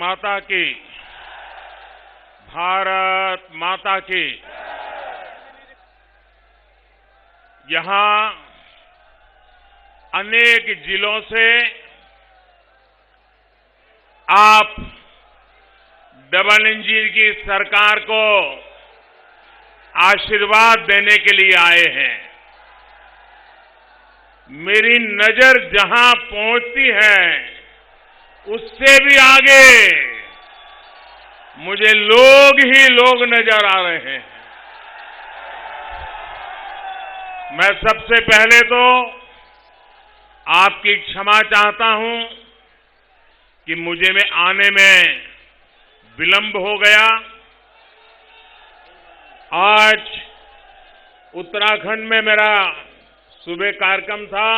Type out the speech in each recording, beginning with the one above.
माता की, भारत माता की। यहां अनेक जिलों से आप डबल इंजन की सरकार को आशीर्वाद देने के लिए आए हैं। मेरी नजर जहां पहुंचती है उससे भी आगे मुझे लोग ही लोग नजर आ रहे हैं। मैं सबसे पहले तो आपकी क्षमा चाहता हूं कि मुझे में आने में विलंब हो गया। आज उत्तराखंड में मेरा सुबह कार्यक्रम था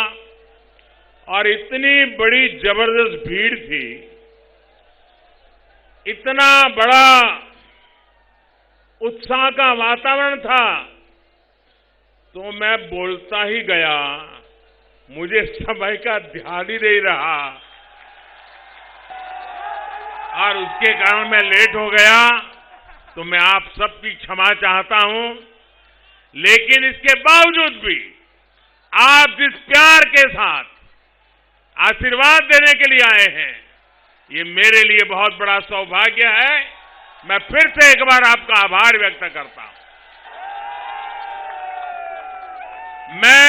और इतनी बड़ी जबरदस्त भीड़ थी, इतना बड़ा उत्साह का वातावरण था, तो मैं बोलता ही गया, मुझे समय का ध्यान ही नहीं रहा और उसके कारण मैं लेट हो गया। तो मैं आप सबकी क्षमा चाहता हूं, लेकिन इसके बावजूद भी आप जिस प्यार के साथ आशीर्वाद देने के लिए आए हैं, ये मेरे लिए बहुत बड़ा सौभाग्य है। मैं फिर से एक बार आपका आभार व्यक्त करता हूं। मैं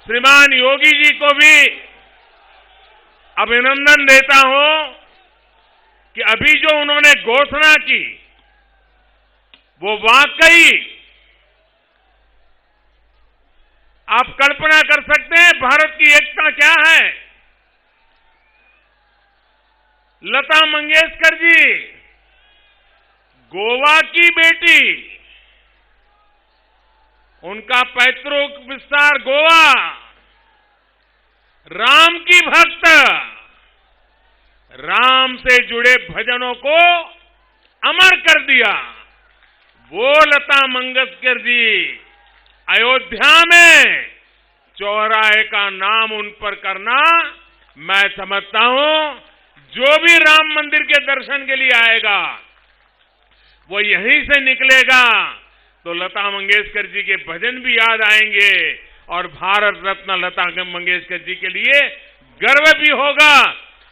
श्रीमान योगी जी को भी अभिनंदन देता हूं कि अभी जो उन्होंने घोषणा की वो वाकई आप कल्पना कर सकते हैं भारत की एकता क्या है। लता मंगेशकर जी गोवा की बेटी, उनका पैतृक विस्तार गोवा, राम की भक्त, राम से जुड़े भजनों को अमर कर दिया। वो लता मंगेशकर जी अयोध्या में चौराहे का नाम उन पर करना, मैं समझता हूं जो भी राम मंदिर के दर्शन के लिए आएगा वो यहीं से निकलेगा तो लता मंगेशकर जी के भजन भी याद आएंगे और भारत रत्न लता मंगेशकर जी के लिए गर्व भी होगा।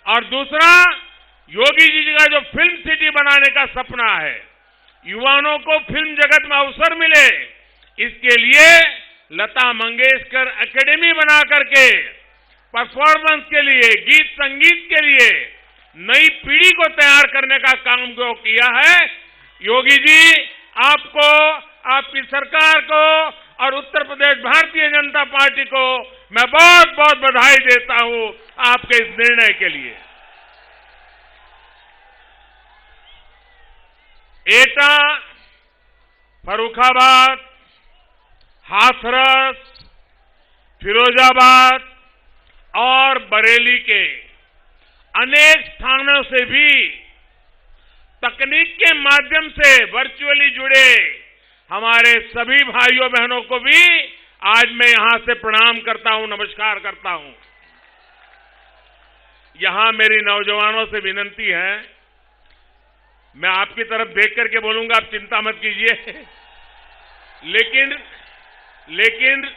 और दूसरा, योगी जी का जो फिल्म सिटी बनाने का सपना है, युवाओं को फिल्म जगत में अवसर मिले, इसके लिए लता मंगेशकर एकेडमी बना करके परफॉर्मेंस के लिए, गीत संगीत के लिए नई पीढ़ी को तैयार करने का काम जो किया है, योगी जी आपको, आपकी सरकार को और उत्तर प्रदेश भारतीय जनता पार्टी को मैं बहुत बहुत बधाई देता हूं आपके इस निर्णय के लिए। एटा, फर्रुखाबाद, हाथरस, फिरोजाबाद और बरेली के अनेक स्थानों से भी तकनीक के माध्यम से वर्चुअली जुड़े हमारे सभी भाइयों बहनों को भी आज मैं यहां से प्रणाम करता हूं, नमस्कार करता हूं। यहां मेरी नौजवानों से विनती है, मैं आपकी तरफ देख करके बोलूंगा, आप चिंता मत कीजिए, लेकिन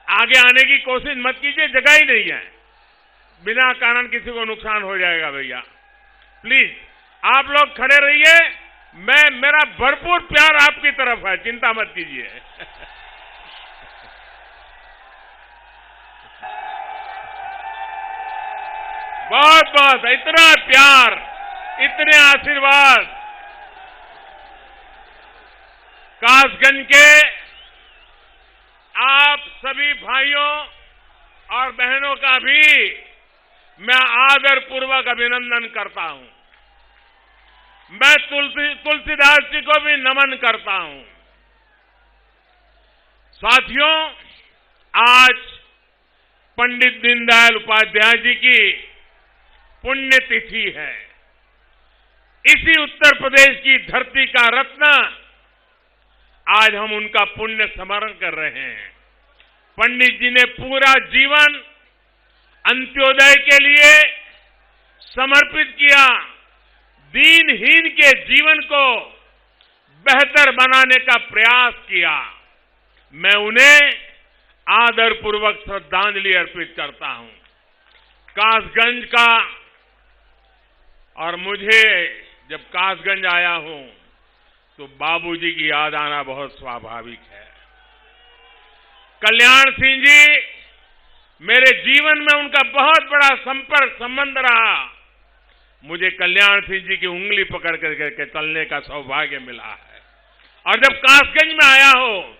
आगे आने की कोशिश मत कीजिए, जगह ही नहीं है, बिना कारण किसी को नुकसान हो जाएगा। भैया प्लीज आप लोग खड़े रहिए, मेरा भरपूर प्यार आपकी तरफ है, चिंता मत कीजिए। बहुत बहुत इतना प्यार, इतने आशीर्वाद कासगंज के आप सभी भाइयों और बहनों का भी मैं आदरपूर्वक अभिनंदन करता हूं। मैं तुलसीदास जी को भी नमन करता हूं। साथियों, आज पंडित दीनदयाल उपाध्याय जी की पुण्यतिथि है। इसी उत्तर प्रदेश की धरती का रत्न आज हम उनका पुण्य स्मरण कर रहे हैं। पंडित जी ने पूरा जीवन अंत्योदय के लिए समर्पित किया। दीनहीन के जीवन को बेहतर बनाने का प्रयास किया। मैं उन्हें आदरपूर्वक श्रद्धांजलि अर्पित करता हूं। कासगंज का, और मुझे जब कासगंज आया हूं तो बाबूजी की याद आना बहुत स्वाभाविक है। कल्याण सिंह जी, मेरे जीवन में उनका बहुत बड़ा संपर्क संबंध रहा। मुझे कल्याण सिंह जी की उंगली पकड़ करके चलने का सौभाग्य मिला है। और जब कासगंज में आया हो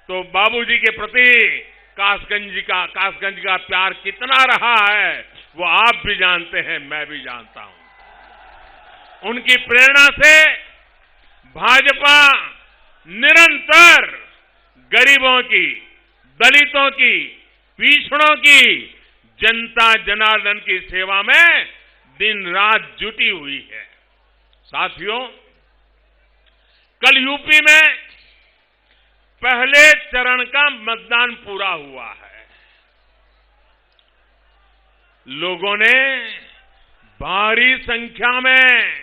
तो बाबूजी के प्रति कासगंज का प्यार कितना रहा है वो आप भी जानते हैं, मैं भी जानता हूं। उनकी प्रेरणा से भाजपा निरंतर गरीबों की, दलितों की, पिछड़ों की, जनता जनार्दन की सेवा में दिन रात जुटी हुई है। साथियों, कल यूपी में पहले चरण का मतदान पूरा हुआ है। लोगों ने भारी संख्या में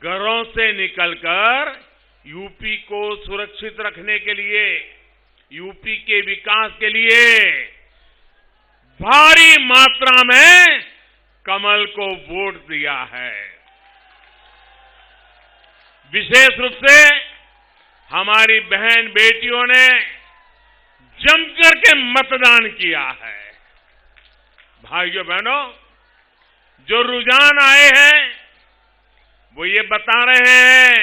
घरों से निकलकर यूपी को सुरक्षित रखने के लिए, यूपी के विकास के लिए भारी मात्रा में कमल को वोट दिया है। विशेष रूप से हमारी बहन बेटियों ने जमकर के मतदान किया है। भाइयों बहनों, जो रुझान आए हैं वो ये बता रहे हैं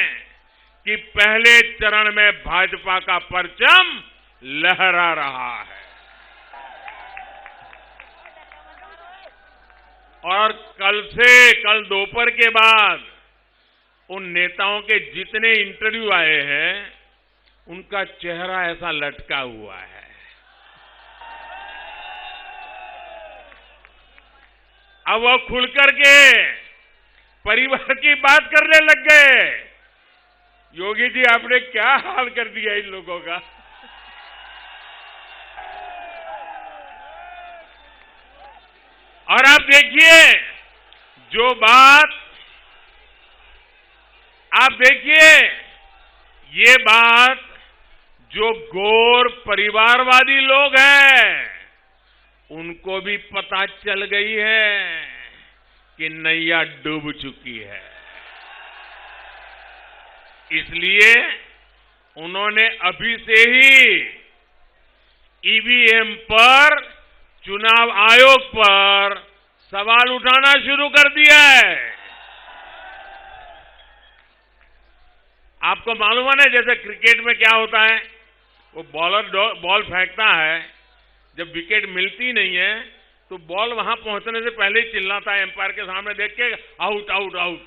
कि पहले चरण में भाजपा का परचम लहरा रहा है। और कल दोपहर के बाद उन नेताओं के जितने इंटरव्यू आए हैं उनका चेहरा ऐसा लटका हुआ है। अब वो खुलकर के परिवार की बात करने लग गए। योगी जी, आपने क्या हाल कर दिया इन लोगों का। और आप देखिए, ये बात जो गौर परिवारवादी लोग हैं उनको भी पता चल गई है कि नैया डूब चुकी है। इसलिए उन्होंने अभी से ही ईवीएम पर, चुनाव आयोग पर सवाल उठाना शुरू कर दिया है। आपको मालूम है ना, जैसे क्रिकेट में क्या होता है, वो बॉलर बॉल फेंकता है, जब विकेट मिलती नहीं है तो बॉल वहां पहुंचने से पहले ही चिल्लाता है एम्पायर के सामने देख के, आउट आउट आउट।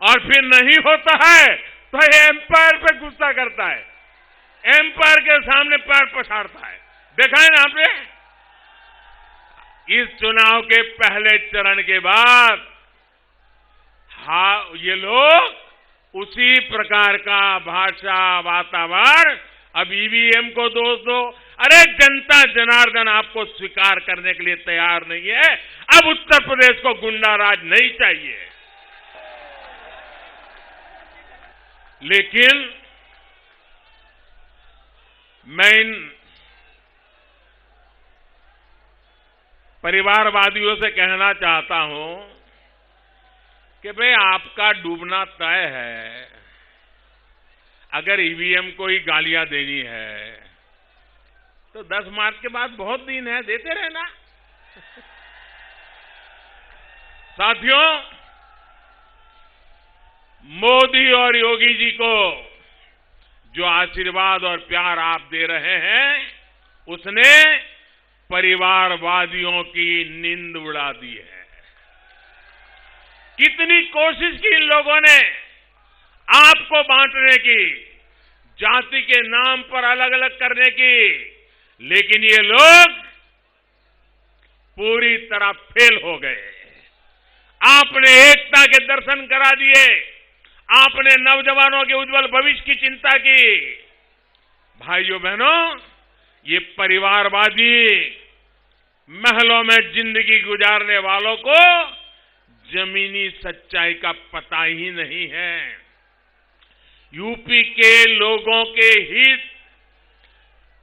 और फिर नहीं होता है तो एम्पायर पे गुस्सा करता है, एम्पायर के सामने पैर पछाड़ता है। देखा है ना आपने। इस चुनाव के पहले चरण के बाद ये लोग उसी प्रकार का भाषा, वातावरण, अब ईवीएम को दोष दो। अरे जनता जनार्दन आपको स्वीकार करने के लिए तैयार नहीं है। अब उत्तर प्रदेश को गुंडा राज नहीं चाहिए। लेकिन मैं इन परिवारवादियों से कहना चाहता हूं कि भाई, आपका डूबना तय है। अगर ईवीएम को ही गालियां देनी है तो 10 मार्च के बाद बहुत दिन है, देते रहना। साथियों, मोदी और योगी जी को जो आशीर्वाद और प्यार आप दे रहे हैं उसने परिवारवादियों की नींद उड़ा दी है। कितनी कोशिश की इन लोगों ने आपको बांटने की, जाति के नाम पर अलग अलग करने की, लेकिन ये लोग पूरी तरह फेल हो गए। आपने एकता के दर्शन करा दिए, आपने नौजवानों के उज्जवल भविष्य की चिंता की। भाइयों बहनों, ये परिवारवादी महलों में जिंदगी गुजारने वालों को जमीनी सच्चाई का पता ही नहीं है। यूपी के लोगों के हित,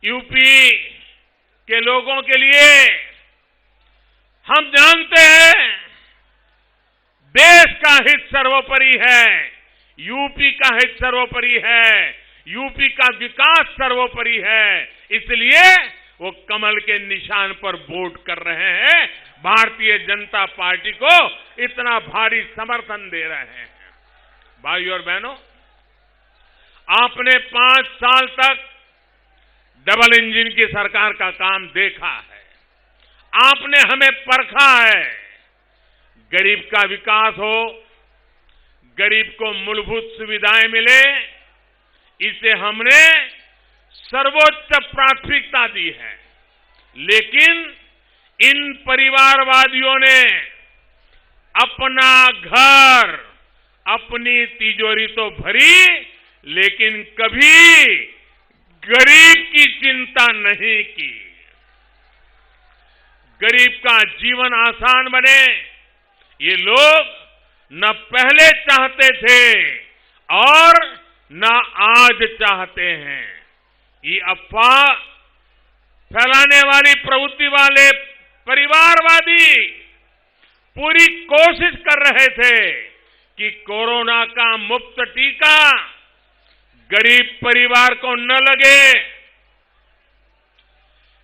यूपी के लोगों के लिए हम जानते हैं देश का हित सर्वोपरि है, यूपी का हित सर्वोपरि है, यूपी का विकास सर्वोपरि है। इसलिए वो कमल के निशान पर वोट कर रहे हैं, भारतीय जनता पार्टी को इतना भारी समर्थन दे रहे हैं। भाइयों और बहनों, आपने 5 साल तक डबल इंजन की सरकार का काम देखा है, आपने हमें परखा है। गरीब का विकास हो, गरीब को मूलभूत सुविधाएं मिले, इसे हमने सर्वोच्च प्राथमिकता दी है। लेकिन इन परिवारवादियों ने अपना घर, अपनी तिजोरी तो भरी, लेकिन कभी गरीब की चिंता नहीं की। गरीब का जीवन आसान बने, ये लोग न पहले चाहते थे और न आज चाहते हैं। ये अफवाह फैलाने वाली प्रवृत्ति वाले परिवारवादी पूरी कोशिश कर रहे थे कि कोरोना का मुफ्त टीका गरीब परिवार को न लगे,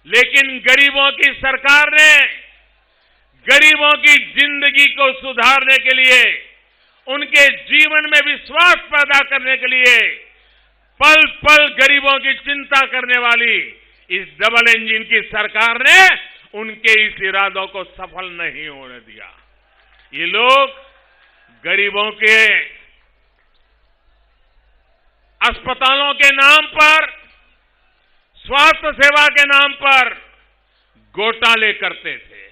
लेकिन गरीबों की सरकार ने गरीबों की जिंदगी को सुधारने के लिए, उनके जीवन में विश्वास पैदा करने के लिए पल पल गरीबों की चिंता करने वाली इस डबल इंजन की सरकार ने उनके इस इरादों को सफल नहीं होने दिया। ये लोग गरीबों के अस्पतालों के नाम पर, स्वास्थ्य सेवा के नाम पर घोटाले करते थे।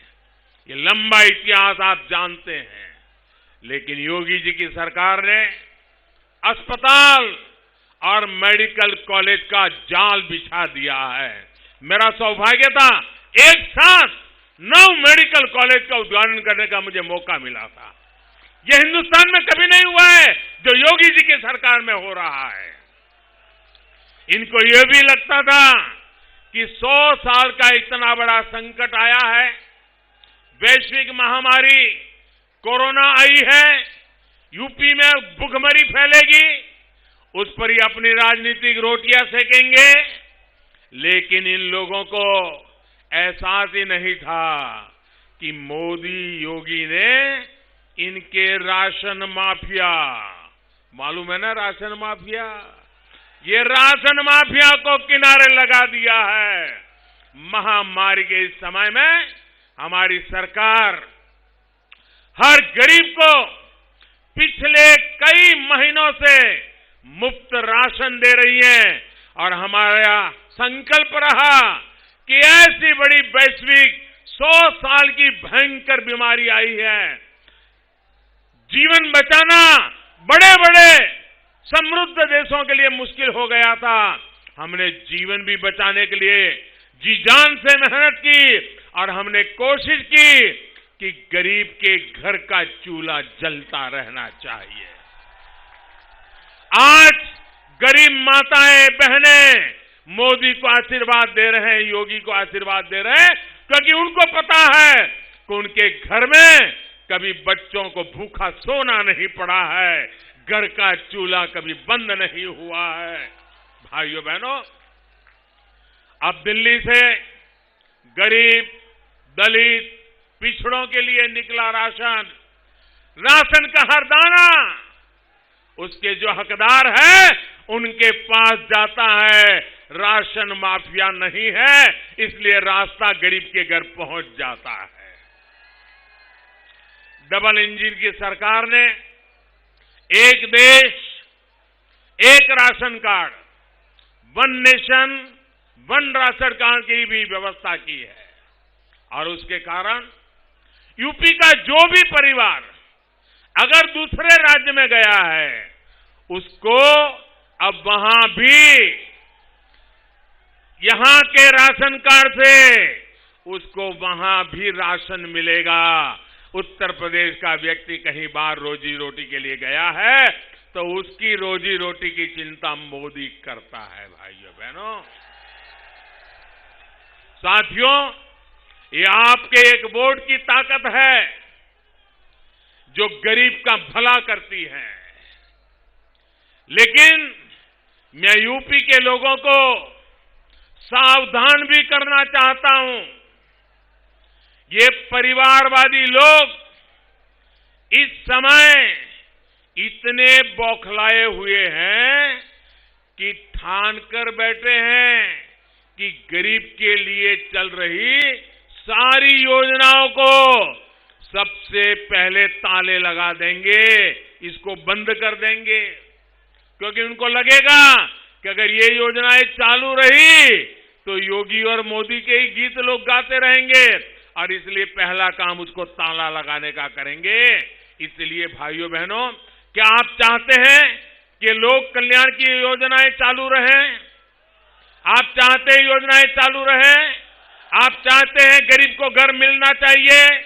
ये लंबा इतिहास आप जानते हैं। लेकिन योगी जी की सरकार ने अस्पताल और मेडिकल कॉलेज का जाल बिछा दिया है। मेरा सौभाग्य था, एक साथ 9 मेडिकल कॉलेज का उद्घाटन करने का मुझे मौका मिला था। यह हिंदुस्तान में कभी नहीं हुआ है जो योगी जी की सरकार में हो रहा है। इनको यह भी लगता था कि 100 साल का इतना बड़ा संकट आया है, वैश्विक महामारी कोरोना आई है, यूपी में भुखमरी फैलेगी, उस पर ही अपनी राजनीतिक रोटियां सेकेंगे। लेकिन इन लोगों को एहसास ही नहीं था कि मोदी योगी ने इनके राशन माफिया, मालूम है ना राशन माफिया, ये राशन माफिया को किनारे लगा दिया है। महामारी के इस समय में हमारी सरकार हर गरीब को पिछले कई महीनों से मुफ्त राशन दे रही है और हमारा संकल्प रहा कि ऐसी बड़ी वैश्विक 100 साल की भयंकर बीमारी आई है, जीवन बचाना बड़े बड़े समृद्ध देशों के लिए मुश्किल हो गया था। हमने जीवन भी बचाने के लिए जी जान से मेहनत की और हमने कोशिश की कि गरीब के घर का चूल्हा जलता रहना चाहिए। आज गरीब माताएं बहनें मोदी को आशीर्वाद दे रहे हैं, योगी को आशीर्वाद दे रहे हैं, क्योंकि उनको पता है कि उनके घर में कभी बच्चों को भूखा सोना नहीं पड़ा है, घर का चूल्हा कभी बंद नहीं हुआ है। भाइयों बहनों, अब दिल्ली से गरीब, दलित, पिछड़ों के लिए निकला राशन, राशन का हर दाना उसके जो हकदार है उनके पास जाता है। राशन माफिया नहीं है, इसलिए रास्ता गरीब के घर पहुंच जाता है। डबल इंजन की सरकार ने एक देश एक ration card, one nation one ration card की भी व्यवस्था की है और उसके कारण यूपी का जो भी परिवार अगर दूसरे राज्य में गया है उसको अब वहां भी यहां के राशन कार्ड से उसको वहां भी राशन मिलेगा उत्तर प्रदेश का व्यक्ति कहीं बाहर रोजी रोटी के लिए गया है तो उसकी रोजी रोटी की चिंता मोदी करता है। भाइयों बहनों, साथियों, ये आपके एक वोट की ताकत है जो गरीब का भला करती है। लेकिन मैं यूपी के लोगों को सावधान भी करना चाहता हूं। ये परिवारवादी लोग इस समय इतने बौखलाए हुए हैं कि ठान कर बैठे हैं कि गरीब के लिए चल रही सारी योजनाओं को सबसे पहले ताले लगा देंगे, इसको बंद कर देंगे, क्योंकि उनको लगेगा कि अगर ये योजनाएं चालू रही तो योगी और मोदी के ही गीत लोग गाते रहेंगे और इसलिए पहला काम उसको ताला लगाने का करेंगे। इसलिए भाइयों बहनों, क्या आप चाहते हैं कि लोक कल्याण की योजनाएं चालू रहें? आप चाहते हैं योजनाएं चालू रहें? आप चाहते हैं गरीब को घर मिलना चाहिए?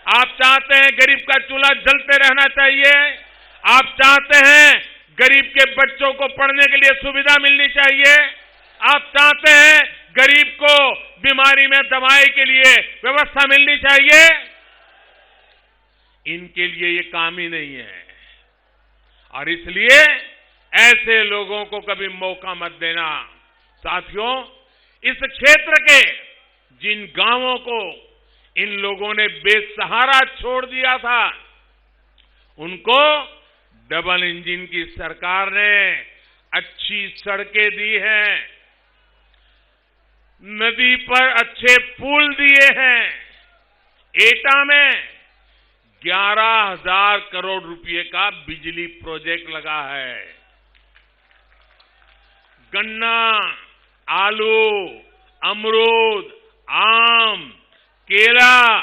आप चाहते हैं गरीब का चूल्हा जलते रहना चाहिए? आप चाहते हैं गरीब के बच्चों को पढ़ने के लिए सुविधा मिलनी चाहिए? आप चाहते हैं गरीब को बीमारी में दवाई के लिए व्यवस्था मिलनी चाहिए? इनके लिए ये काम ही नहीं है और इसलिए ऐसे लोगों को कभी मौका मत देना। साथियों, इस क्षेत्र के जिन गांवों को इन लोगों ने बेसहारा छोड़ दिया था, उनको डबल इंजन की सरकार ने अच्छी सड़कें दी हैं, नदी पर अच्छे पुल दिए हैं। एटा में 11,000 करोड़ रुपए का बिजली प्रोजेक्ट लगा है। गन्ना, आलू, अमरूद, आम, केला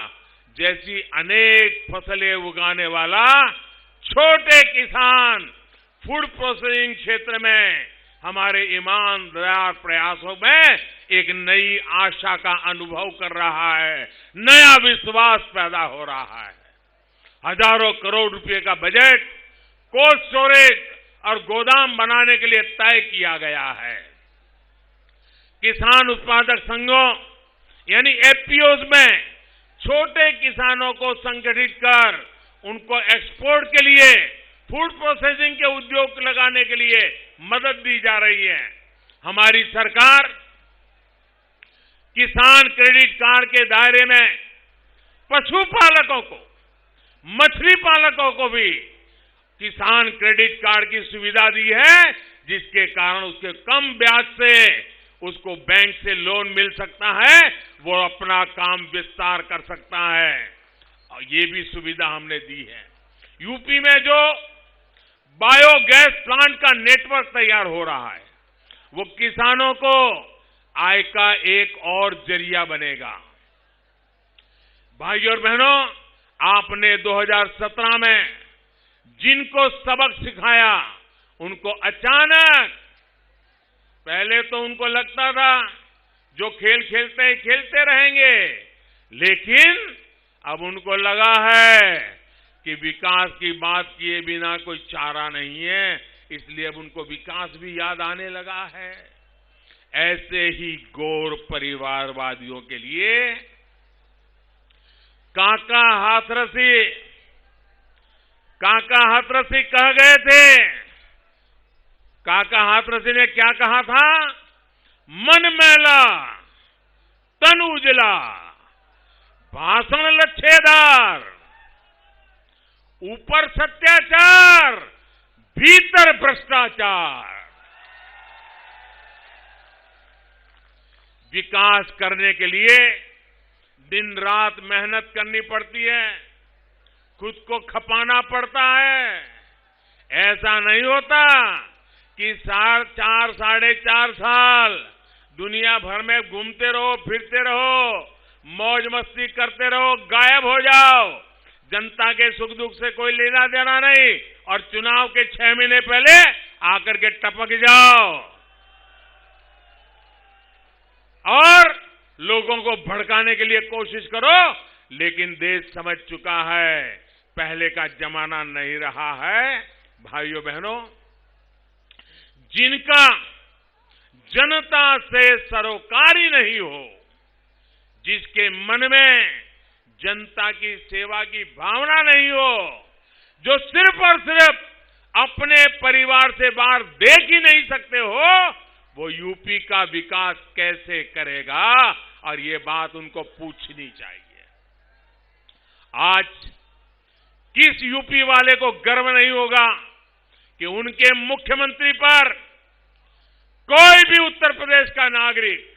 जैसी अनेक फसलें उगाने वाला छोटे किसान फूड प्रोसेसिंग क्षेत्र में हमारे ईमानदार प्रयासों में एक नई आशा का अनुभव कर रहा है, नया विश्वास पैदा हो रहा है। हजारों करोड़ रुपए का बजट कोल्ड स्टोरेज और गोदाम बनाने के लिए तय किया गया है। किसान उत्पादक संघों यानी एफपीओज में छोटे किसानों को संगठित कर उनको एक्सपोर्ट के लिए, फूड प्रोसेसिंग के उद्योग लगाने के लिए मदद दी जा रही है। हमारी सरकार किसान क्रेडिट कार्ड के दायरे में पशुपालकों को, मछली पालकों को भी किसान क्रेडिट कार्ड की सुविधा दी है, जिसके कारण उसके कम ब्याज से उसको बैंक से लोन मिल सकता है, वो अपना काम विस्तार कर सकता है और ये भी सुविधा हमने दी है। यूपी में जो बायोगैस प्लांट का नेटवर्क तैयार हो रहा है, वो किसानों को आय का एक और जरिया बनेगा। भाइयों और बहनों, आपने 2017 में जिनको सबक सिखाया, उनको अचानक, पहले तो उनको लगता था जो खेल खेलते हैं खेलते रहेंगे, लेकिन अब उनको लगा है कि विकास की बात किए बिना कोई चारा नहीं है, इसलिए अब उनको विकास भी याद आने लगा है। ऐसे ही गौर परिवारवादियों के लिए काका हाथरसी कह गए थे। काका हाथरसी ने क्या कहा था? मन मैला तन उजला, भाषण लच्छेदार, ऊपर सत्याचार, भीतर भ्रष्टाचार। विकास करने के लिए दिन रात मेहनत करनी पड़ती है, खुद को खपाना पड़ता है। ऐसा नहीं होता कि 4 साढ़े 4 साल दुनिया भर में घूमते रहो, फिरते रहो, मौज मस्ती करते रहो, गायब हो जाओ, जनता के सुख दुख से कोई लेना देना नहीं और चुनाव के 6 महीने पहले आकर के टपक जाओ और लोगों को भड़काने के लिए कोशिश करो लेकिन देश समझ चुका है पहले का जमाना नहीं रहा है। भाइयों बहनों, जिनका जनता से सरोकार ही नहीं हो, जिसके मन में जनता की सेवा की भावना नहीं हो, जो सिर्फ और सिर्फ अपने परिवार से बाहर देख ही नहीं सकते हो, वो यूपी का विकास कैसे करेगा? और ये बात उनको पूछनी चाहिए। आज किस यूपी वाले को गर्व नहीं होगा कि उनके मुख्यमंत्री पर कोई भी उत्तर प्रदेश का नागरिक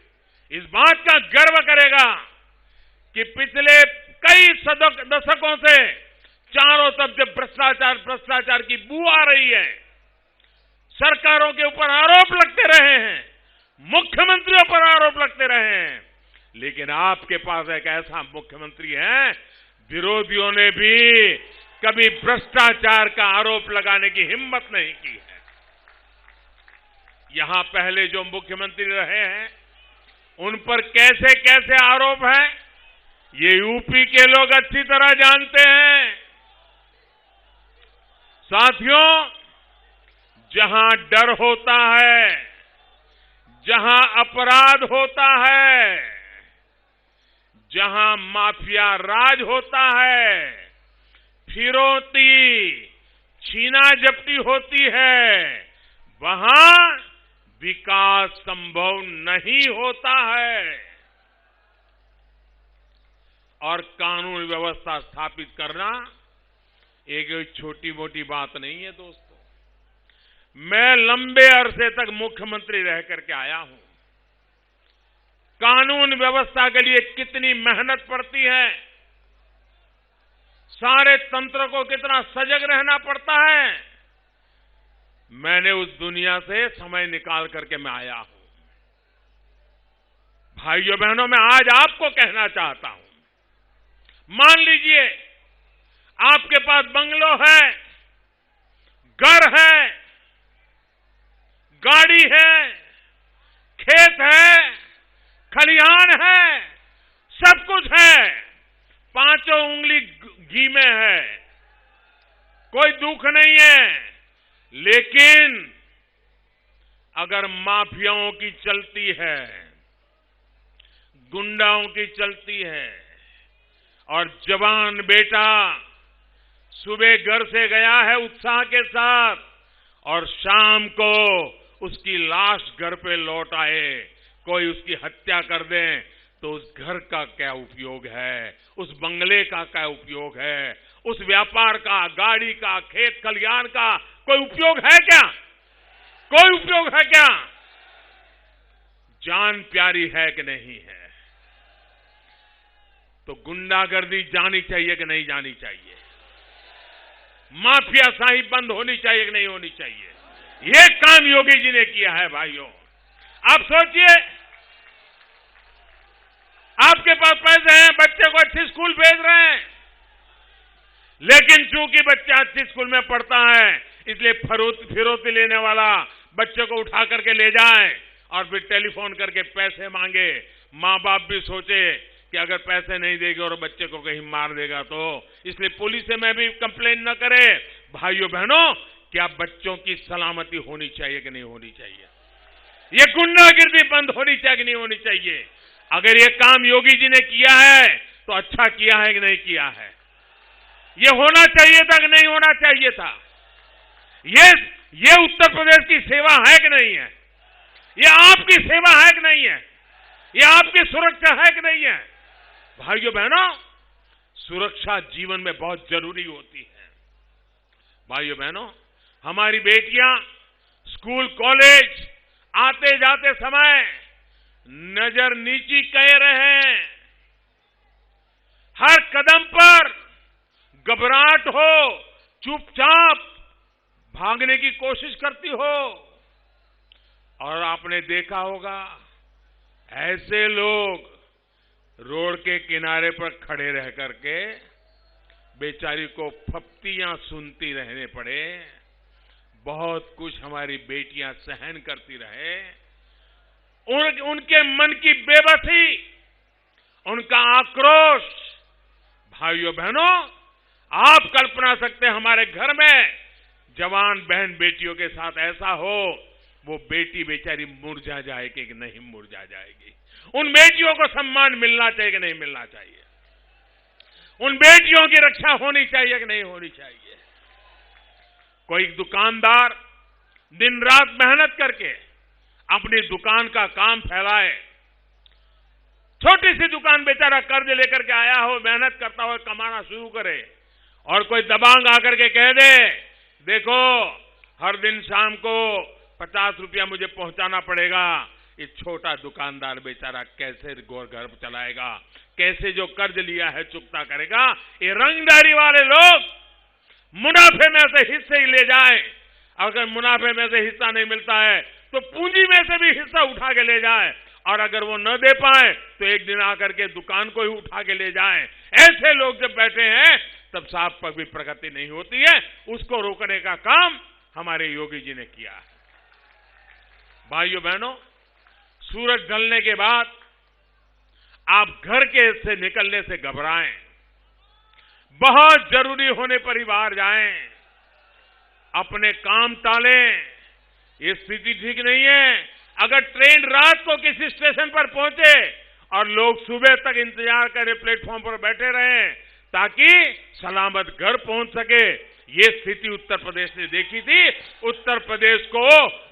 इस बात का गर्व करेगा कि पिछले कई दशकों से चारों तरफ जब भ्रष्टाचार की बू आ रही है, सरकारों के ऊपर आरोप लगते रहे हैं, मुख्यमंत्रियों पर आरोप लगते रहे हैं, लेकिन आपके पास एक ऐसा मुख्यमंत्री है, विरोधियों ने भी कभी भ्रष्टाचार का आरोप लगाने की हिम्मत नहीं की है। यहां पहले जो मुख्यमंत्री रहे हैं, उन पर कैसे कैसे आरोप है, ये यूपी के लोग अच्छी तरह जानते हैं। साथियों, जहां डर होता है, जहां अपराध होता है, जहां माफिया राज होता है, फिरौती, छीना झपटी होती है, वहां विकास संभव नहीं होता है। और कानून व्यवस्था स्थापित करना एक छोटी मोटी बात नहीं है दोस्तों। मैं लंबे अरसे तक मुख्यमंत्री रह करके आया हूं। कानून व्यवस्था के लिए कितनी मेहनत पड़ती है, सारे तंत्र को कितना सजग रहना पड़ता है, मैंने उस दुनिया से समय निकाल करके मैं आया हूं। भाइयों बहनों, मैं आज आपको कहना चाहता हूं, मान लीजिए आपके पास बंगलो है, घर है, गाड़ी है, खेत है, खलिहान है, सब कुछ है, पांचों उंगली घी में है, कोई दुख नहीं है, लेकिन अगर माफियाओं की चलती है, गुंडाओं की चलती है, और जवान बेटा सुबह घर से गया है उत्साह के साथ और शाम को उसकी लाश घर पे लौट आए, कोई उसकी हत्या कर दे, तो उस घर का क्या उपयोग है, उस बंगले का क्या उपयोग है, उस व्यापार का, गाड़ी का, खेत खलिहान का कोई उपयोग है क्या? कोई उपयोग है क्या? जान प्यारी है कि नहीं है? तो गुंडागर्दी जानी चाहिए कि नहीं जानी चाहिए? माफिया शाही बंद होनी चाहिए कि नहीं होनी चाहिए? ये काम योगी जी ने किया है भाइयों। आप सोचिए, आपके पास पैसे हैं, बच्चे को अच्छे स्कूल भेज रहे हैं, लेकिन चूंकि बच्चा अच्छे स्कूल में पढ़ता है, इसलिए फिरौती लेने वाला बच्चे को उठा करके ले जाए और फिर टेलीफोन करके पैसे मांगे। माँ बाप भी सोचे कि अगर पैसे नहीं देगा और बच्चे को कहीं मार देगा तो, इसलिए पुलिस से मैं भी कंप्लेन न करे। भाइयों बहनों, क्या बच्चों की सलामती होनी चाहिए कि नहीं होनी चाहिए? ये गुंडागिर्दी बंद होनी चाहिए कि नहीं होनी चाहिए? अगर ये काम योगी जी ने किया है तो अच्छा किया है कि नहीं किया है? ये होना चाहिए था कि नहीं होना चाहिए था? ये उत्तर प्रदेश की सेवा है कि नहीं है? ये आपकी सेवा है कि नहीं है? ये आपकी सुरक्षा है कि नहीं है? भाइयों बहनों, सुरक्षा जीवन में बहुत जरूरी होती है। भाइयों बहनों, हमारी बेटियां स्कूल कॉलेज आते जाते समय नजर नीची कह रहे हैं, हर कदम पर घबराहट हो, चुपचाप भागने की कोशिश करती हो। और आपने देखा होगा, ऐसे लोग रोड के किनारे पर खड़े रह करके बेचारी को फप्तियां सुनती रहने पड़े, बहुत कुछ हमारी बेटियां सहन करती रहे। उनके मन की बेबसी, उनका आक्रोश भाइयों बहनों, आप कल्पना सकते हैं हमारे घर में जवान बहन बेटियों के साथ ऐसा हो, वो बेटी बेचारी मुरझा जाएगी कि नहीं मुरझा जाएगी? उन बेटियों को सम्मान मिलना चाहिए कि नहीं मिलना चाहिए? उन बेटियों की रक्षा होनी चाहिए कि नहीं होनी चाहिए? कोई दुकानदार दिन रात मेहनत करके अपनी दुकान का काम फैलाए, छोटी सी दुकान बेचारा कर्ज लेकर के आया हो, मेहनत करता हो, कमाना शुरू करे, और कोई दबांग आकर के कह दे, देखो हर दिन शाम को 50 रुपया मुझे पहुंचाना पड़ेगा, ये छोटा दुकानदार बेचारा कैसे घर चलाएगा, कैसे जो कर्ज लिया है चुकता करेगा? ये रंगदारी वाले लोग मुनाफे में से हिस्से ही ले जाए, अगर मुनाफे में से हिस्सा नहीं मिलता है तो पूंजी में से भी हिस्सा उठा के ले जाए, और अगर वो न दे पाए तो एक दिन आकर के दुकान को ही उठा के ले जाए। ऐसे लोग जब बैठे हैं तब साफ पर भी प्रगति नहीं होती है। उसको रोकने का काम हमारे योगी जी ने किया है। भाइयों बहनों, सूरज ढलने के बाद आप घर के से निकलने से घबराएं, बहुत जरूरी होने पर ही बाहर जाएं, अपने काम टालें। ये स्थिति ठीक नहीं है। अगर ट्रेन रात को किसी स्टेशन पर पहुंचे और लोग सुबह तक इंतजार करें, प्लेटफॉर्म पर बैठे रहें ताकि सलामत घर पहुंच सके, ये स्थिति उत्तर प्रदेश ने देखी थी। उत्तर प्रदेश को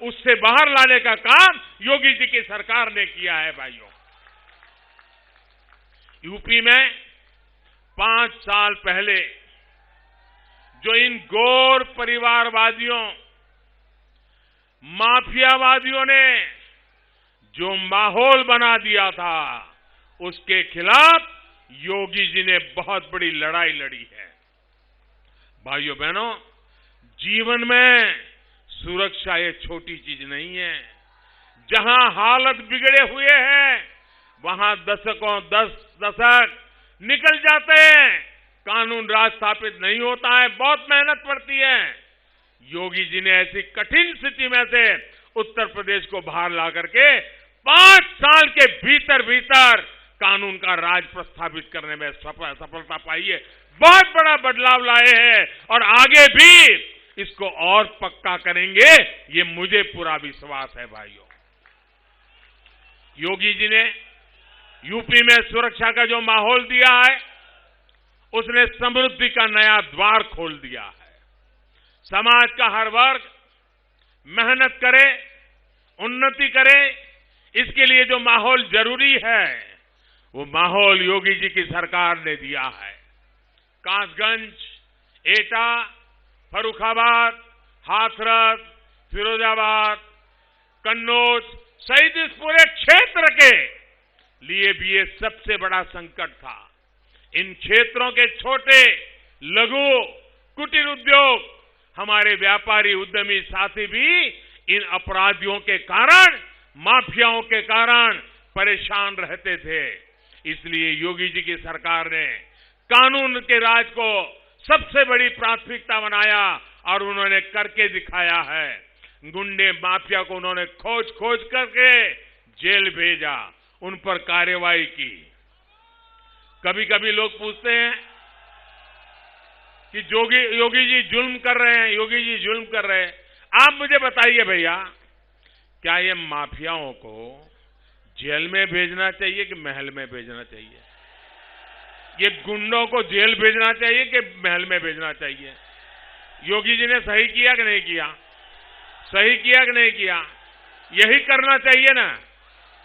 उससे बाहर लाने का काम योगी जी की सरकार ने किया है। भाइयों, यूपी में 5 साल पहले जो इन गौर परिवारवादियों, माफियावादियों ने जो माहौल बना दिया था, उसके खिलाफ योगी जी ने बहुत बड़ी लड़ाई लड़ी है। भाइयों बहनों, जीवन में सुरक्षा ये छोटी चीज नहीं है। जहां हालत बिगड़े हुए हैं वहां दशक निकल जाते हैं, कानून राज स्थापित नहीं होता है, बहुत मेहनत पड़ती है। योगी जी ने ऐसी कठिन स्थिति में से उत्तर प्रदेश को बाहर ला करके 5 साल के भीतर भीतर कानून का राज प्रस्थापित करने में सफलता पाई है। बहुत बड़ा बदलाव लाए हैं और आगे भी इसको और पक्का करेंगे, ये मुझे पूरा विश्वास है। भाइयों, योगी जी ने यूपी में सुरक्षा का जो माहौल दिया है, उसने समृद्धि का नया द्वार खोल दिया है। समाज का हर वर्ग मेहनत करे, उन्नति करे, इसके लिए जो माहौल जरूरी है वो माहौल योगी जी की सरकार ने दिया है। कासगंज, एटा, फर्रुखाबाद, हाथरस, फिरोजाबाद, कन्नौज सहित इस पूरे क्षेत्र के लिए भी ये सबसे बड़ा संकट था। इन क्षेत्रों के छोटे, लघु, कुटीर उद्योग, हमारे व्यापारी उद्यमी साथी भी इन अपराधियों के कारण, माफियाओं के कारण परेशान रहते थे। इसलिए योगी जी की सरकार ने कानून के राज को सबसे बड़ी प्राथमिकता बनाया और उन्होंने करके दिखाया है। गुंडे माफिया को उन्होंने खोज खोज करके जेल भेजा, उन पर कार्रवाई की। कभी कभी लोग पूछते हैं कि योगी जी जुल्म कर रहे हैं, योगी जी जुल्म कर रहे हैं। आप मुझे बताइए भैया, क्या ये माफियाओं को जेल में भेजना चाहिए कि महल में भेजना चाहिए? ये गुंडों को जेल भेजना चाहिए कि महल में भेजना चाहिए? योगी जी ने सही किया कि नहीं किया? सही किया कि नहीं किया? यही करना चाहिए ना,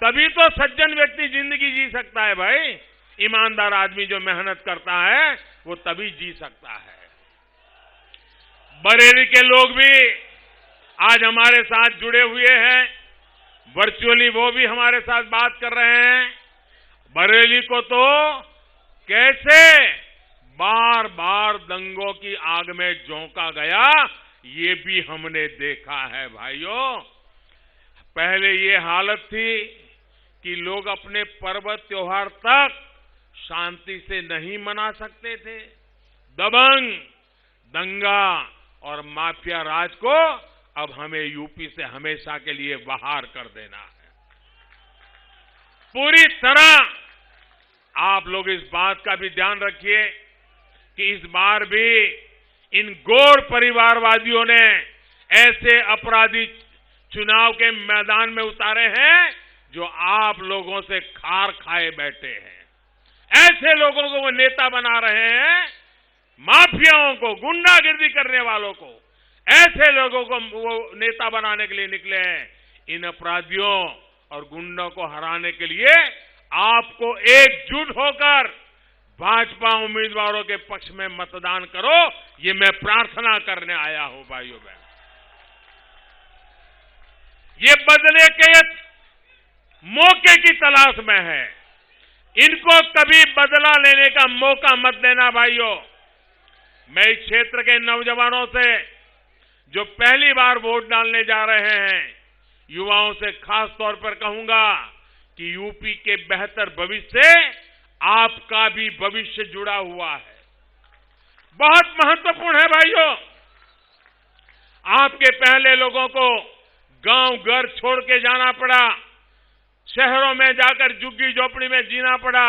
तभी तो सज्जन व्यक्ति जिंदगी जी सकता है। भाई, ईमानदार आदमी जो मेहनत करता है वो तभी जी सकता है। बरेली के लोग भी आज हमारे साथ जुड़े हुए हैं, वर्चुअली वो भी हमारे साथ बात कर रहे हैं। बरेली को तो कैसे बार बार दंगों की आग में झोंका गया, ये भी हमने देखा है। भाइयों, पहले ये हालत थी कि लोग अपने पर्व त्योहार तक शांति से नहीं मना सकते थे। दबंग, दंगा और माफिया राज को अब हमें यूपी से हमेशा के लिए बाहर कर देना है। पूरी तरह आप लोग इस बात का भी ध्यान रखिए कि इस बार भी इन गौर परिवारवादियों ने ऐसे अपराधी चुनाव के मैदान में उतारे हैं जो आप लोगों से खार खाए बैठे हैं। ऐसे लोगों को वो नेता बना रहे हैं, माफियाओं को, गुंडागिर्दी करने वालों को, ऐसे लोगों को वो नेता बनाने के लिए निकले हैं। इन अपराधियों और गुंडों को हराने के लिए आपको एकजुट होकर भाजपा उम्मीदवारों के पक्ष में मतदान करो, ये मैं प्रार्थना करने आया हूं भाइयों बहन। ये बदले के मौके की तलाश में है, इनको कभी बदला लेने का मौका मत देना भाइयों। मैं इस क्षेत्र के नौजवानों से जो पहली बार वोट डालने जा रहे हैं, युवाओं से खास तौर पर कहूंगा कि यूपी के बेहतर भविष्य से आपका भी भविष्य जुड़ा हुआ है, बहुत महत्वपूर्ण है भाइयों। आपके पहले लोगों को गांव घर छोड़ के जाना पड़ा, शहरों में जाकर झुग्गी झोपड़ी में जीना पड़ा।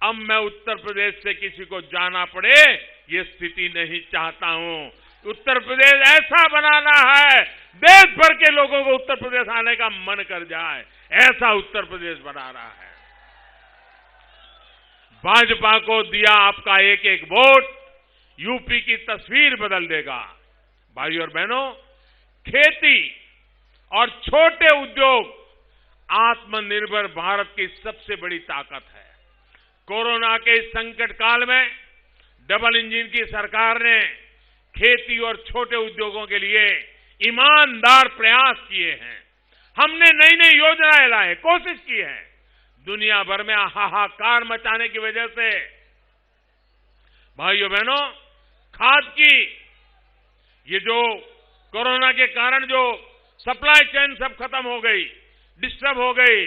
अब मैं उत्तर प्रदेश से किसी को जाना पड़े ये स्थिति नहीं चाहता हूं। उत्तर प्रदेश ऐसा बनाना है, देश भर के लोगों को उत्तर प्रदेश आने का मन कर जाए, ऐसा उत्तर प्रदेश बना रहा है। भाजपा को दिया आपका एक एक वोट यूपी की तस्वीर बदल देगा। भाइयों और बहनों, खेती और छोटे उद्योग आत्मनिर्भर भारत की सबसे बड़ी ताकत है। कोरोना के इस संकट काल में डबल इंजन की सरकार ने खेती और छोटे उद्योगों के लिए ईमानदार प्रयास किए हैं। हमने नई नई योजनाएं लाए, कोशिश की है। दुनिया भर में हाहाकार मचाने की वजह से भाइयों बहनों, खाद की ये जो कोरोना के कारण जो सप्लाई चेन सब खत्म हो गई, डिस्टर्ब हो गई,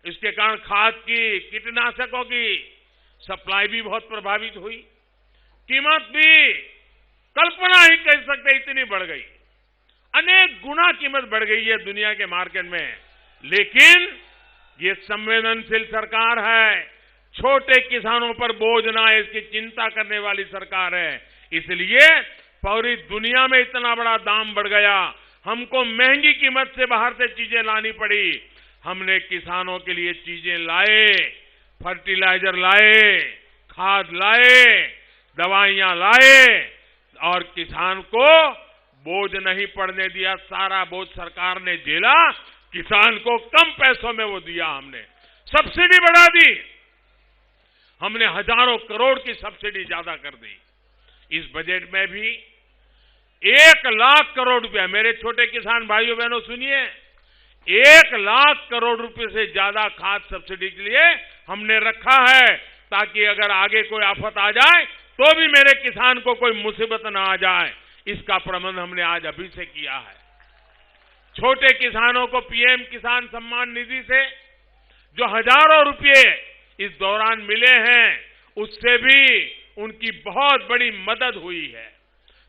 इसके कारण खाद की, कीटनाशकों की सप्लाई भी बहुत प्रभावित हुई। कीमत भी कल्पना ही कर सकते इतनी बढ़ गई, अनेक गुना कीमत बढ़ गई है दुनिया के मार्केट में। लेकिन ये संवेदनशील सरकार है, छोटे किसानों पर बोझ ना है, इसकी चिंता करने वाली सरकार है। इसलिए पूरी दुनिया में इतना बड़ा दाम बढ़ गया, हमको महंगी कीमत से बाहर से चीजें लानी पड़ी। हमने किसानों के लिए चीजें लाए, फर्टिलाइजर लाए, खाद लाए, दवाइयां लाए और किसान को बोझ नहीं पड़ने दिया। सारा बोझ सरकार ने झेला, किसान को कम पैसों में वो दिया। हमने सब्सिडी बढ़ा दी, हमने हजारों करोड़ की सब्सिडी ज्यादा कर दी। इस बजट में भी 1 लाख करोड़ रुपया, मेरे छोटे किसान भाइयों बहनों सुनिए, 1 लाख करोड़ रुपए से ज्यादा खाद सब्सिडी के लिए हमने रखा है, ताकि अगर आगे कोई आफत आ जाए तो भी मेरे किसान को कोई मुसीबत ना आ जाए। इसका प्रबंध हमने आज अभी से किया है। छोटे किसानों को पीएम किसान सम्मान निधि से जो हजारों रुपए इस दौरान मिले हैं, उससे भी उनकी बहुत बड़ी मदद हुई है।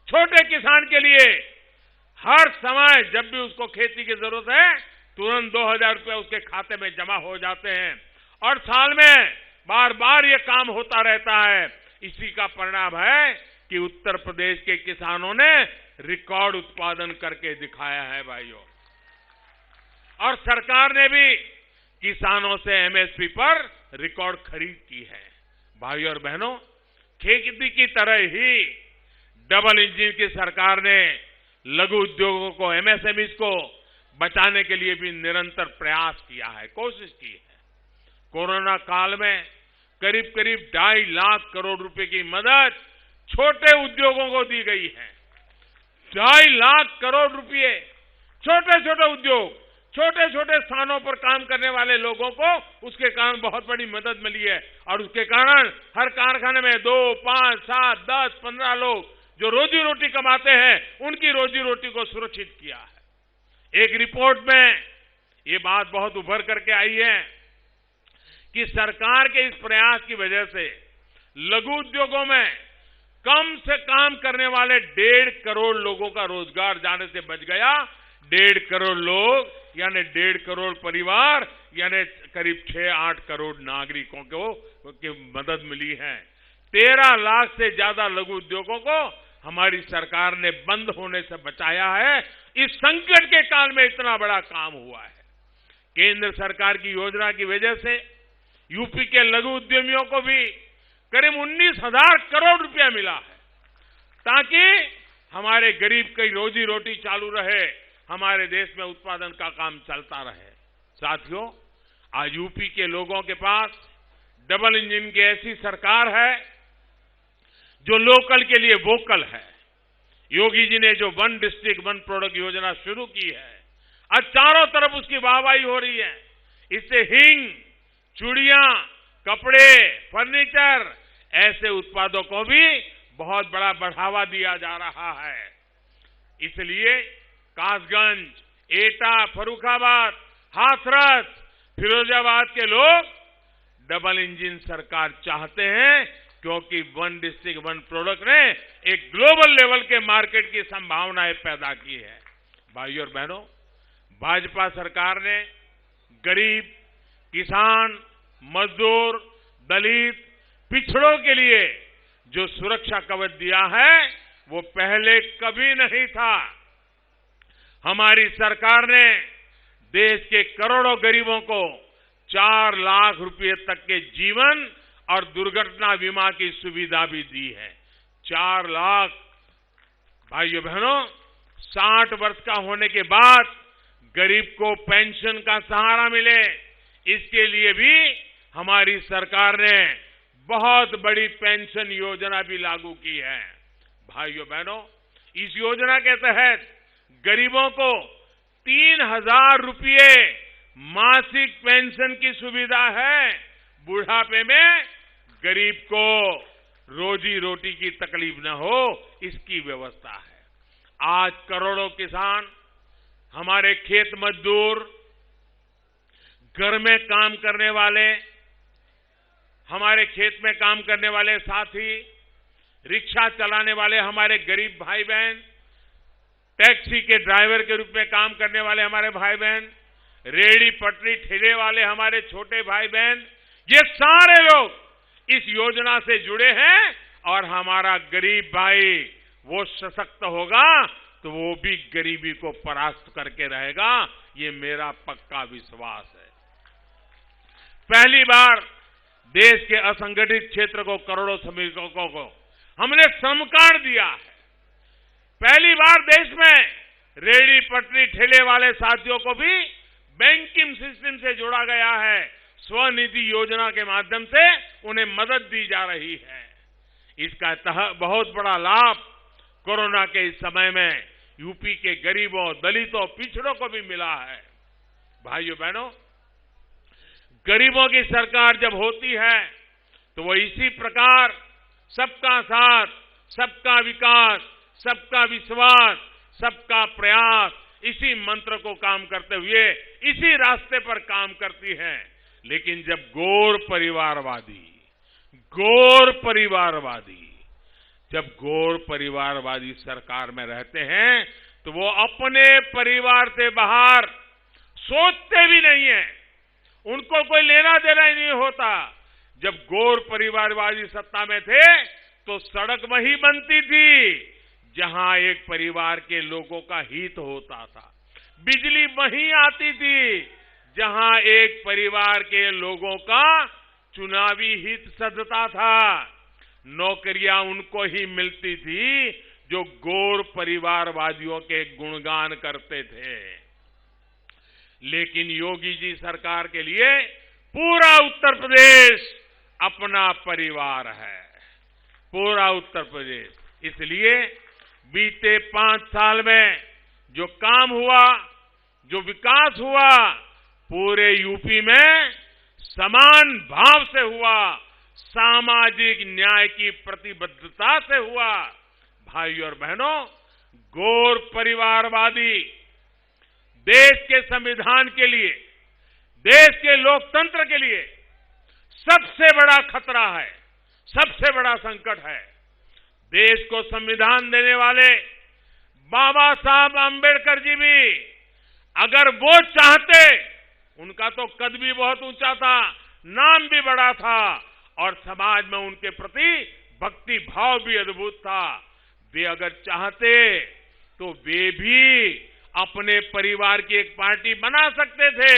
छोटे किसान के लिए हर समय जब भी उसको खेती की जरूरत है, तुरंत 2000 रुपए उसके खाते में जमा हो जाते हैं और साल में बार बार ये काम होता रहता है। इसी का परिणाम है कि उत्तर प्रदेश के किसानों ने रिकॉर्ड उत्पादन करके दिखाया है भाइयों। और सरकार ने भी किसानों से एमएसपी पर रिकॉर्ड खरीद की है। भाइयों और बहनों, खेती की तरह ही डबल इंजन की सरकार ने लघु उद्योगों को, एमएसएमई को बचाने के लिए भी निरंतर प्रयास किया है, कोशिश की है। कोरोना काल में करीब करीब 2.5 लाख करोड़ रुपए की मदद छोटे उद्योगों को दी गई है। 2.5 लाख करोड़ रुपए छोटे छोटे उद्योग, छोटे छोटे स्थानों पर काम करने वाले लोगों को उसके कारण बहुत बड़ी मदद मिली है। और उसके कारण हर कारखाने में 2, 5, 7, 10, 15 लोग जो रोजी रोटी कमाते हैं, उनकी रोजी रोटी को सुरक्षित किया है। एक रिपोर्ट में ये बात बहुत उभर करके आई है कि सरकार के इस प्रयास की वजह से लघु उद्योगों में कम से काम करने वाले 1.5 करोड़ लोगों का रोजगार जाने से बच गया। 1.5 करोड़ लोग यानी 1.5 करोड़ परिवार यानी करीब 6-8 करोड़ नागरिकों को की मदद मिली है। 13 लाख से ज्यादा लघु उद्योगों को हमारी सरकार ने बंद होने से बचाया है। इस संकट के काल में इतना बड़ा काम हुआ है। केंद्र सरकार की योजना की वजह से यूपी के लघु उद्यमियों को भी करीब 19,000 करोड़ रुपया मिला है, ताकि हमारे गरीब की रोजी रोटी चालू रहे, हमारे देश में उत्पादन का काम चलता रहे। साथियों, आज यूपी के लोगों के पास डबल इंजन की ऐसी सरकार है जो लोकल के लिए वोकल है। योगी जी ने जो वन डिस्ट्रिक्ट वन प्रोडक्ट योजना शुरू की है, आज चारों तरफ उसकी वाहवाही हो रही है। इससे हिंग, चूड़ियां, कपड़े, फर्नीचर ऐसे उत्पादों को भी बहुत बड़ा बढ़ावा दिया जा रहा है। इसलिए कासगंज, एटा, फर्रुखाबाद, हाथरस, फिरोजाबाद के लोग डबल इंजन सरकार चाहते हैं, क्योंकि वन डिस्ट्रिक्ट वन प्रोडक्ट ने एक ग्लोबल लेवल के मार्केट की संभावनाएं पैदा की है। भाइयों और बहनों, भाजपा सरकार ने गरीब, किसान, मजदूर, दलित, पिछड़ों के लिए जो सुरक्षा कवच दिया है, वो पहले कभी नहीं था। हमारी सरकार ने देश के करोड़ों गरीबों को 4 लाख रुपए तक के जीवन और दुर्घटना बीमा की सुविधा भी दी है। 4 लाख। भाइयों बहनों, 60 वर्ष का होने के बाद गरीब को पेंशन का सहारा मिले, इसके लिए भी हमारी सरकार ने बहुत बड़ी पेंशन योजना भी लागू की है। भाइयों बहनों, इस योजना के तहत गरीबों को 3,000 रुपये मासिक पेंशन की सुविधा है। बुढ़ापे में गरीब को रोजी रोटी की तकलीफ न हो, इसकी व्यवस्था है। आज करोड़ों किसान, हमारे खेत मजदूर, घर में काम करने वाले, हमारे खेत में काम करने वाले साथी, रिक्शा चलाने वाले हमारे गरीब भाई बहन, टैक्सी के ड्राइवर के रूप में काम करने वाले हमारे भाई बहन, रेहड़ी पटरी ठेले वाले हमारे छोटे भाई बहन, ये सारे लोग इस योजना से जुड़े हैं। और हमारा गरीब भाई वो सशक्त होगा तो वो भी गरीबी को परास्त करके रहेगा, ये मेरा पक्का विश्वास है। पहली बार देश के असंगठित क्षेत्र को करोड़ों श्रमिकों को हमने श्रम कार्ड दिया है। पहली बार देश में रेहड़ी पटरी ठेले वाले साथियों को भी बैंकिंग सिस्टम से जोड़ा गया है। स्वनिधि योजना के माध्यम से उन्हें मदद दी जा रही है। इसका बहुत बड़ा लाभ कोरोना के इस समय में यूपी के गरीबों, दलितों, पिछड़ों को भी मिला है। भाइयों बहनों, गरीबों की सरकार जब होती है तो वो इसी प्रकार सबका साथ, सबका विकास, सबका विश्वास, सबका प्रयास, इसी मंत्र को काम करते हुए इसी रास्ते पर काम करती है। लेकिन जब गौर परिवारवादी सरकार में रहते हैं तो वो अपने परिवार से बाहर सोचते भी नहीं है, उनको कोई लेना देना ही नहीं होता। जब गौर परिवारवादी सत्ता में थे तो सड़क वही बनती थी जहां एक परिवार के लोगों का हित होता था, बिजली वहीं आती थी जहां एक परिवार के लोगों का चुनावी हित सधता था, नौकरियां उनको ही मिलती थी जो गौर परिवारवादियों के गुणगान करते थे। लेकिन योगी जी सरकार के लिए पूरा उत्तर प्रदेश अपना परिवार है, पूरा उत्तर प्रदेश। इसलिए बीते 5 साल में जो काम हुआ, जो विकास हुआ, पूरे यूपी में समान भाव से हुआ, सामाजिक न्याय की प्रतिबद्धता से हुआ। भाइयों और बहनों, गौर परिवारवादी देश के संविधान के लिए, देश के लोकतंत्र के लिए सबसे बड़ा खतरा है, सबसे बड़ा संकट है। देश को संविधान देने वाले बाबा साहब आंबेडकर जी भी अगर वो चाहते, उनका तो कद भी बहुत ऊंचा था, नाम भी बड़ा था और समाज में उनके प्रति भक्ति भाव भी अद्भुत था। वे अगर चाहते तो वे भी अपने परिवार की एक पार्टी बना सकते थे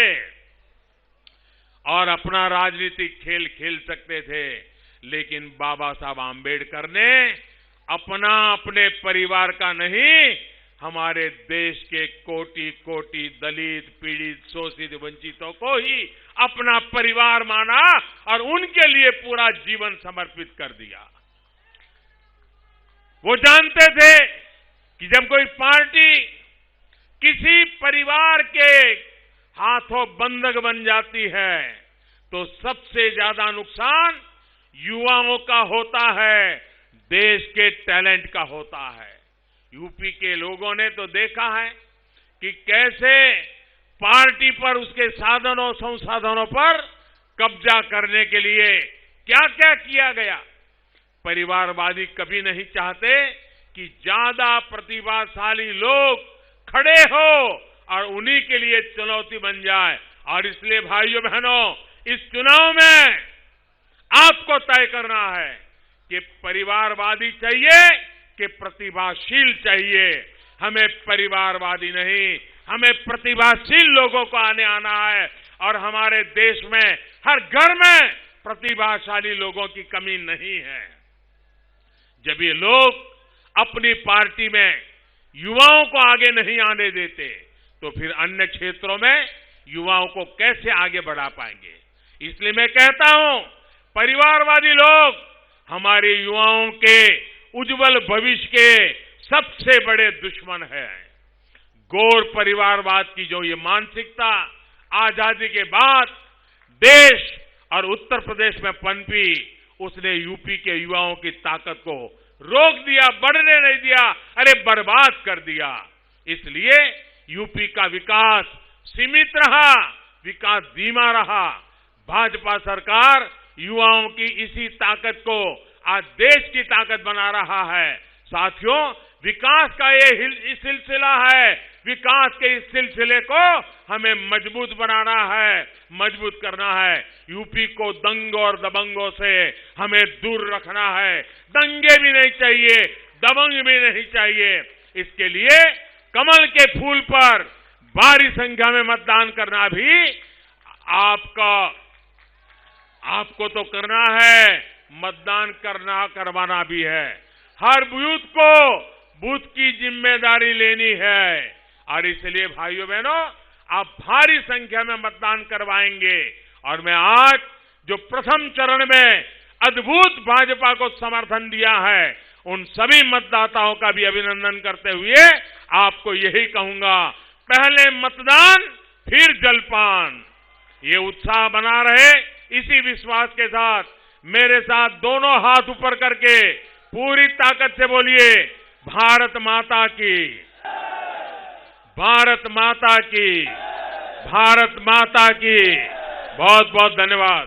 और अपना राजनीतिक खेल खेल सकते थे, लेकिन बाबा साहब आम्बेडकर ने अपने परिवार का नहीं, हमारे देश के कोटि कोटि दलित, पीड़ित, शोषित, वंचितों को ही अपना परिवार माना और उनके लिए पूरा जीवन समर्पित कर दिया। वो जानते थे कि जब कोई पार्टी किसी परिवार के हाथों बंधक बन जाती है तो सबसे ज्यादा नुकसान युवाओं का होता है, देश के टैलेंट का होता है। यूपी के लोगों ने तो देखा है कि कैसे पार्टी पर, उसके साधनों संसाधनों पर कब्जा करने के लिए क्या क्या किया गया। परिवारवादी कभी नहीं चाहते कि ज्यादा प्रतिभाशाली लोग खड़े हो और उन्हीं के लिए चुनौती बन जाए। और इसलिए भाइयों बहनों, इस चुनाव में आपको तय करना है कि परिवारवादी चाहिए कि प्रतिभाशील चाहिए। हमें परिवारवादी नहीं, हमें प्रतिभाशील लोगों को आना है और हमारे देश में हर घर में प्रतिभाशाली लोगों की कमी नहीं है। जब ये लोग अपनी पार्टी में युवाओं को आगे नहीं आने देते तो फिर अन्य क्षेत्रों में युवाओं को कैसे आगे बढ़ा पाएंगे। इसलिए मैं कहता हूं, परिवारवादी लोग हमारे युवाओं के उज्जवल भविष्य के सबसे बड़े दुश्मन हैं। गौर परिवारवाद की जो ये मानसिकता आजादी के बाद देश और उत्तर प्रदेश में पनपी, उसने यूपी के युवाओं की ताकत को रोक दिया, बढ़ने नहीं दिया, अरे बर्बाद कर दिया। इसलिए यूपी का विकास सीमित रहा, विकास धीमा रहा। भाजपा सरकार युवाओं की इसी ताकत को आज देश की ताकत बना रहा है। साथियों, विकास का ये सिलसिला है, विकास के इस सिलसिले को हमें मजबूत बनाना है, मजबूत करना है। यूपी को दंगों और दबंगों से हमें दूर रखना है। दंगे भी नहीं चाहिए, दबंग भी नहीं चाहिए। इसके लिए कमल के फूल पर भारी संख्या में मतदान करना भी आपको तो करना है, मतदान करवाना भी है। हर बूथ की जिम्मेदारी लेनी है और इसलिए भाइयों बहनों, आप भारी संख्या में मतदान करवाएंगे। और मैं आज जो प्रथम चरण में अद्भुत भाजपा को समर्थन दिया है, उन सभी मतदाताओं का भी अभिनंदन करते हुए आपको यही कहूंगा, पहले मतदान फिर जलपान। ये उत्साह बना रहे, इसी विश्वास के साथ मेरे साथ दोनों हाथ ऊपर करके पूरी ताकत से बोलिए, भारत माता की, भारत माता की, भारत माता की। बहुत बहुत धन्यवाद।